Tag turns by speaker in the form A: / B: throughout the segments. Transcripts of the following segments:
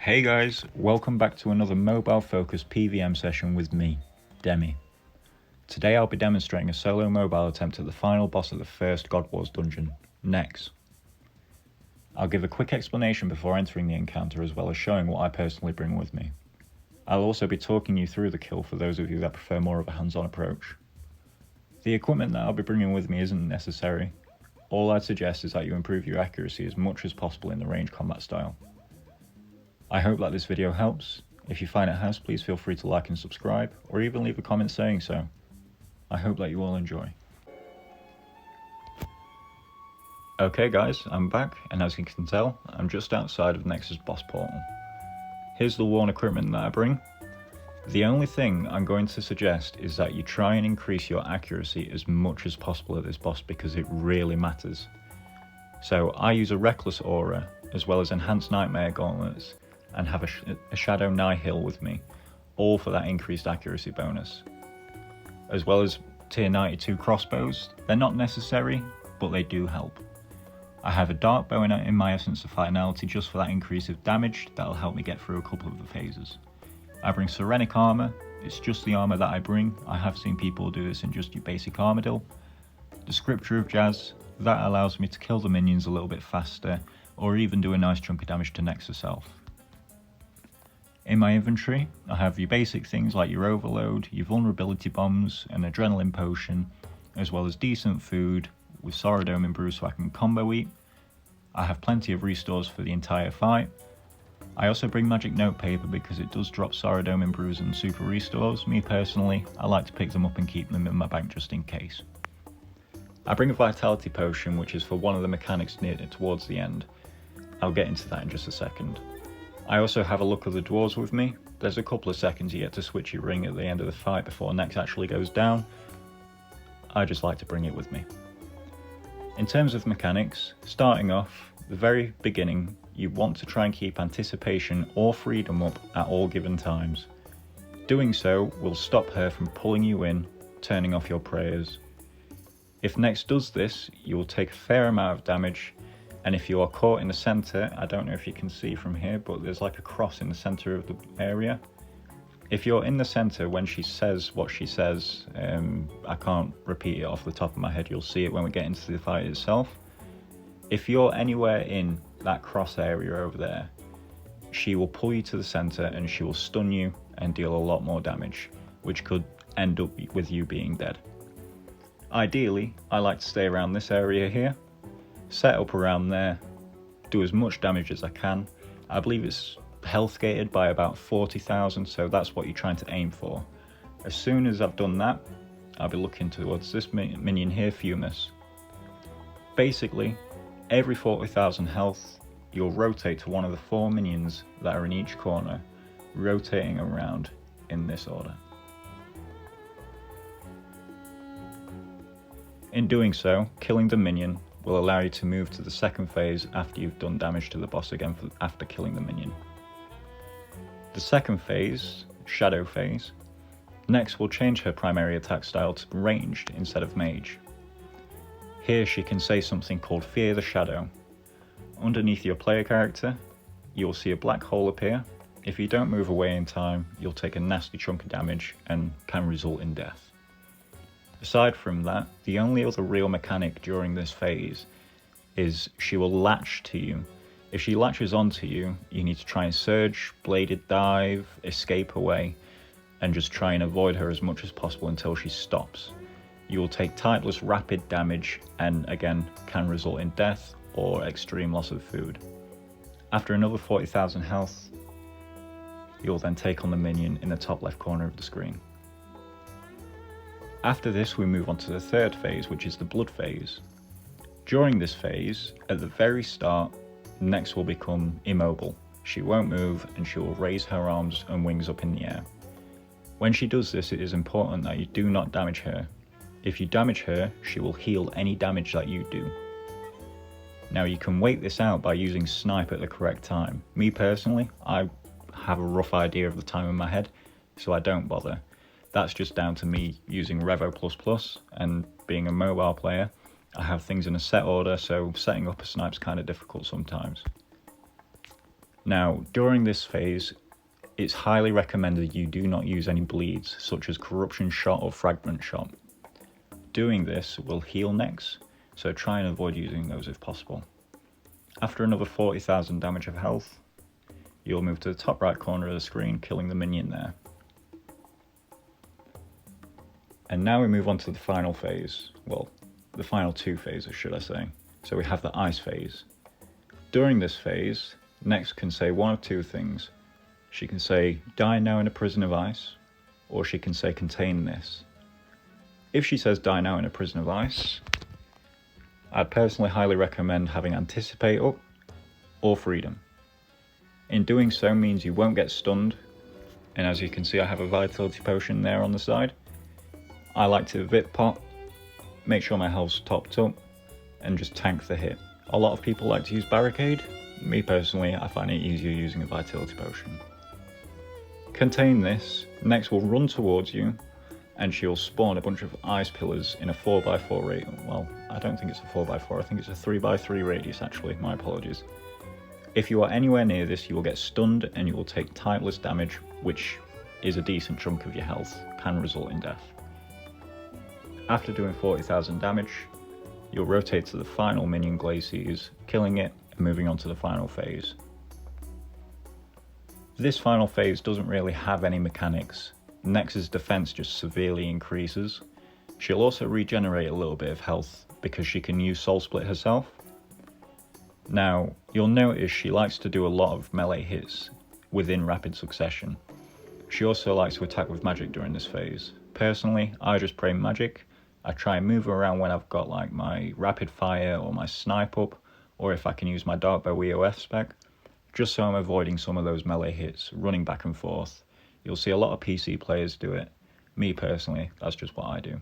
A: Hey guys, welcome back to another mobile focused PVM session with me, Demi. Today I'll be demonstrating a solo mobile attempt at the final boss of the first God Wars dungeon, Nex. I'll give a quick explanation before entering the encounter as well as showing what I personally bring with me. I'll also be talking you through the kill for those of you that prefer more of a hands-on approach. The equipment that I'll be bringing with me isn't necessary. All I'd suggest is that you improve your accuracy as much as possible in the ranged combat style. I hope that this video helps. If you find it has, please feel free to like and subscribe, or even leave a comment saying so. I hope that you all enjoy. Okay guys, I'm back, and as you can tell, I'm just outside of Nex's boss portal. Here's the worn equipment that I bring. The only thing I'm going to suggest is that you try and increase your accuracy as much as possible at this boss because it really matters. So I use a Reckless Aura, as well as Enhanced Nightmare Gauntlets, and have a Shadow Nihil with me, all for that increased accuracy bonus. As well as tier 92 crossbows. They're not necessary, but they do help. I have a Dark Bow in my Essence of Finality just for that increase of damage that'll help me get through a couple of the phases. I bring Serenic Armor, it's just the armor that I bring. I have seen people do this in just your basic Armadil. The Scripture of Jazz, that allows me to kill the minions a little bit faster, or even do a nice chunk of damage to Nex herself. In my inventory, I have your basic things like your Overload, your Vulnerability Bombs, an Adrenaline Potion, as well as decent food with Sorodome and Brew so I can combo eat. I have plenty of restores for the entire fight. I also bring Magic Notepaper because it does drop Sorodome and Brews and Super Restores. Me personally, I like to pick them up and keep them in my bank just in case. I bring a Vitality Potion which is for one of the mechanics near towards the end. I'll get into that in just a second. I also have a look of the dwarves with me. There's a couple of seconds you get to switch your ring at the end of the fight before Nex actually goes down. I just like to bring it with me. In terms of mechanics, starting off, the very beginning, you want to try and keep Anticipation or Freedom up at all given times. Doing so will stop her from pulling you in, turning off your prayers. If Nex does this, you will take a fair amount of damage. And if you are caught in the center, I don't know if you can see from here, but there's like a cross in the center of the area. If you're in the center when she says what she says, I can't repeat it off the top of my head, you'll see it when we get into the fight itself. If you're anywhere in that cross area over there, she will pull you to the center and she will stun you and deal a lot more damage, which could end up with you being dead. Ideally, I like to stay around this area here. Set up around there, do as much damage as I can. I believe it's health gated by about 40,000, so that's what you're trying to aim for. As soon as I've done that, I'll be looking towards this minion here, Fumus. Basically, every 40,000 health, you'll rotate to one of the 4 minions that are in each corner, rotating around in this order. In doing so, killing the minion will allow you to move to the second phase after you've done damage to the boss again after killing the minion. The second phase, Shadow phase, Nex will change her primary attack style to ranged instead of mage. Here she can say something called Fear the Shadow. Underneath your player character, you'll see a black hole appear. If you don't move away in time, you'll take a nasty chunk of damage and can result in death. Aside from that, the only other real mechanic during this phase is she will latch to you. If she latches onto you, you need to try and surge, bladed dive, escape away, and just try and avoid her as much as possible until she stops. You will take typeless rapid damage and again can result in death or extreme loss of food. After another 40,000 health, you'll then take on the minion in the top left corner of the screen. After this we move on to the third phase, which is the blood phase. During this phase, at the very start, Nex will become immobile. She won't move and she will raise her arms and wings up in the air. When she does this, it is important that you do not damage her. If you damage her, she will heal any damage that you do. Now you can wait this out by using Snipe at the correct time. Me personally, I have a rough idea of the time in my head, so I don't bother. That's just down to me using Revo++ and being a mobile player. I have things in a set order, so setting up a snipe's kind of difficult sometimes. Now, during this phase, it's highly recommended you do not use any bleeds, such as Corruption Shot or Fragment Shot. Doing this will heal Nex, so try and avoid using those if possible. After another 40,000 damage of health, you'll move to the top right corner of the screen, killing the minion there. And now we move on to the final phase, well, the final two phases should I say. So we have the ice phase. During this phase, Nex can say one of two things. She can say, die now in a prison of ice, or she can say, contain this. If she says die now in a prison of ice, I'd personally highly recommend having Anticipate up or Freedom. In doing so means you won't get stunned, and as you can see I have a Vitality Potion there on the side. I like to Vip Pot, make sure my health's topped up, and just tank the hit. A lot of people like to use Barricade. Me personally, I find it easier using a Vitality Potion. Contain this, Nex will run towards you, and she'll spawn a bunch of ice pillars in a 4x4 radius. Well, I don't think it's a 4x4, I think it's a 3x3 radius actually, my apologies. If you are anywhere near this, you will get stunned and you will take typeless damage, which is a decent chunk of your health, can result in death. After doing 40,000 damage, you'll rotate to the final minion Glacies, killing it and moving on to the final phase. This final phase doesn't really have any mechanics. Nex's defense just severely increases. She'll also regenerate a little bit of health because she can use Soul Split herself. Now, you'll notice she likes to do a lot of melee hits within rapid succession. She also likes to attack with magic during this phase. Personally, I just pray magic. I try and move around when I've got like my rapid fire or my snipe up, or if I can use my dark bow EOF spec, just so I'm avoiding some of those melee hits, running back and forth. You'll see a lot of PC players do it. Me personally, that's just what I do.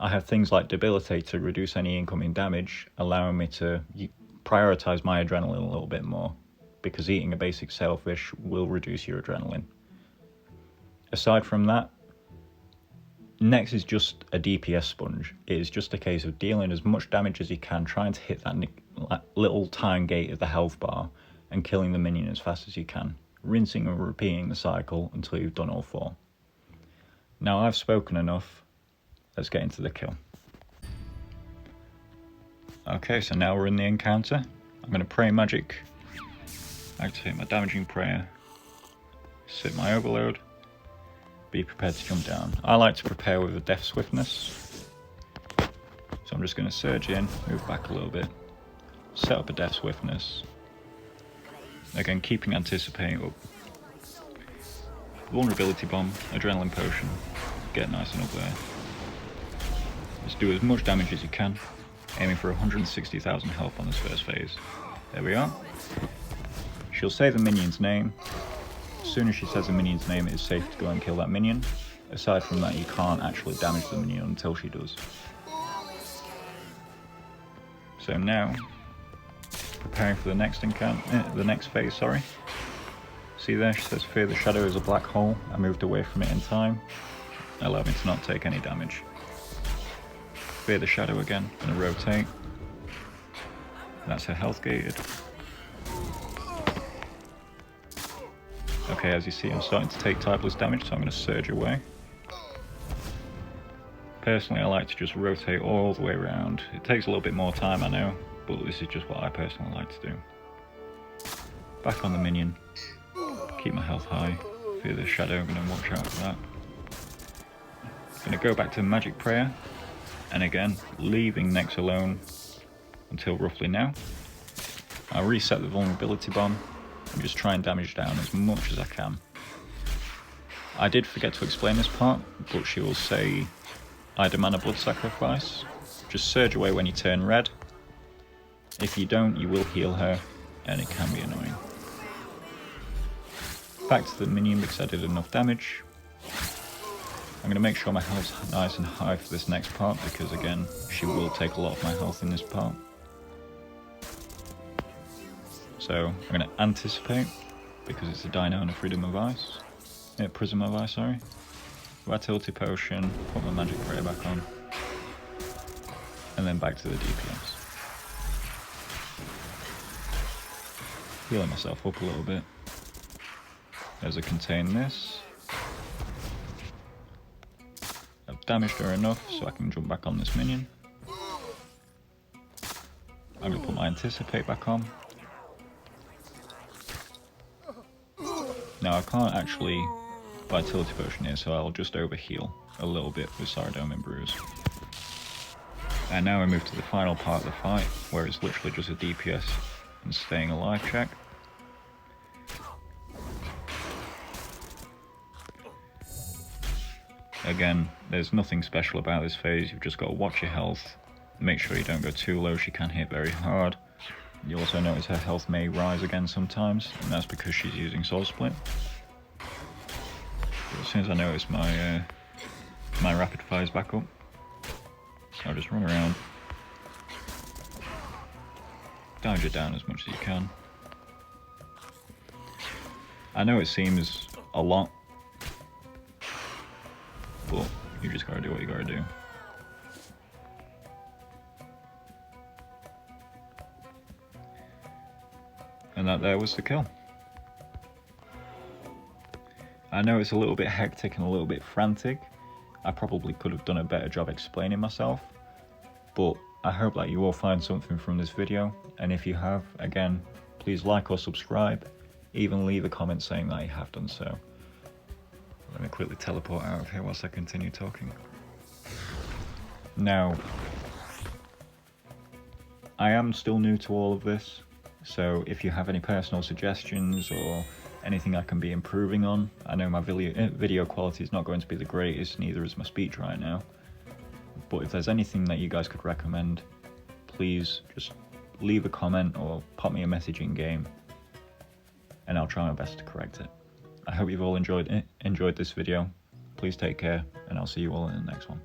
A: I have things like Debilitate to reduce any incoming damage, allowing me to prioritize my adrenaline a little bit more, because eating a basic sailfish will reduce your adrenaline. Aside from that, Nex is just a DPS sponge. It is just a case of dealing as much damage as you can, trying to hit that little time gate of the health bar, and killing the minion as fast as you can, rinsing and repeating the cycle until you've done all four. Now I've spoken enough, let's get into the kill. Okay, so now we're in the encounter. I'm going to pray magic, activate my damaging prayer, sit my overload, be prepared to jump down. I like to prepare with a death swiftness, so I'm just going to surge in, move back a little bit, set up a death swiftness, again keeping anticipating up, vulnerability bomb, adrenaline potion, get nice and up there. Let's do as much damage as you can, aiming for 160,000 health on this first phase. There we are. She'll say the minion's name. As soon as she says the minion's name, it is safe to go and kill that minion. Aside from that, you can't actually damage the minion until she does. So now, preparing for the next phase, sorry. See there, she says fear the shadow is a black hole. I moved away from it in time, allowing me to not take any damage. Fear the shadow again, gonna rotate. That's her health gated. Okay, as you see, I'm starting to take typeless damage, so I'm gonna surge away. Personally, I like to just rotate all the way around. It takes a little bit more time, I know, but this is just what I personally like to do. Back on the minion. Keep my health high. Fear the shadow, I'm gonna watch out for that. Gonna go back to magic prayer. And again, leaving Nex alone until roughly now. I'll reset the vulnerability bomb and just try and damage down as much as I can. I did forget to explain this part, but she will say, I demand a blood sacrifice. Just surge away when you turn red. If you don't, you will heal her, and it can be annoying. Back to the minion because I did enough damage. I'm going to make sure my health's nice and high for this next part, because again, she will take a lot of my health in this part. So I'm going to anticipate, because it's a dino and a freedom of ice. Prism of ice, sorry. Vitality potion, put my magic prayer back on. And then back to the DPS. healing myself up a little bit. As I contain this. I've damaged her enough so I can jump back on this minion. I'm going to put my Anticipate back on. Now I can't actually Vitality Potion here, so I'll just overheal a little bit with Saradome and Bruise. And now we move to the final part of the fight, where it's literally just a DPS and staying alive check. Again, there's nothing special about this phase, you've just got to watch your health, make sure you don't go too low, she can hit very hard. You also notice her health may rise again sometimes, and that's because she's using Soul Split. But as soon as I notice my rapid fire's back up, I'll just run around, damage her down as much as you can. I know it seems a lot, but you just gotta do what you gotta do. And that there was the kill. I know it's a little bit hectic and a little bit frantic. I probably could have done a better job explaining myself, but I hope that you all find something from this video, and if you have, again, please like or subscribe, even leave a comment saying that you have done so. Let me quickly teleport out of here whilst I continue talking. Now, I am still new to all of this, so if you have any personal suggestions or anything I can be improving on, I know my video quality is not going to be the greatest, neither is my speech right now, but if there's anything that you guys could recommend, please just leave a comment or pop me a message in game, and I'll try my best to correct it. I hope you've all enjoyed this video. Please take care, and I'll see you all in the next one.